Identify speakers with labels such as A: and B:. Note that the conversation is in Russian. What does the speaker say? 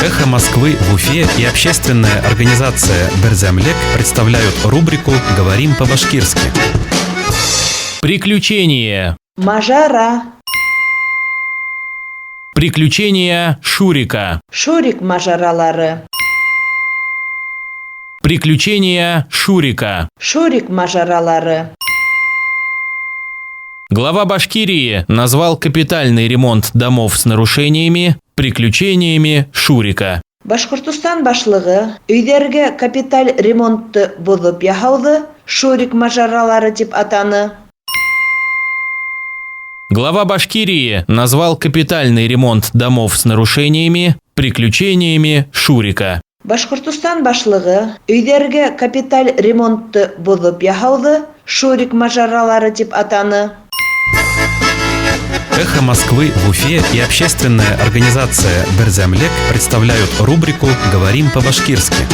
A: «Эхо Москвы» в Уфе и общественная организация «Берзямлек» представляют рубрику «Говорим по-башкирски».
B: Приключения.
C: Мажара.
B: Приключения Шурика.
C: Шурик мажаралары.
B: Приключения Шурика.
C: Шурик мажаралары.
B: Глава Башкирии назвал капитальный ремонт домов с нарушениями приключениями Шурика.
C: Башкортостан башлыгы өйдәргә капиталь ремонтты боҙоп яһауҙы Шурик мажаралары дип атаны.
B: Глава Башкирии назвал капитальный ремонт домов с нарушениями приключениями Шурика.
C: Башкортостан башлыгы өйдәргә капиталь ремонтты боҙоп яһауҙы Шурик мажаралары дип атаны.
A: «Эхо Москвы» в Уфе и общественная организация «Берзямлек» представляют рубрику «Говорим по-башкирски».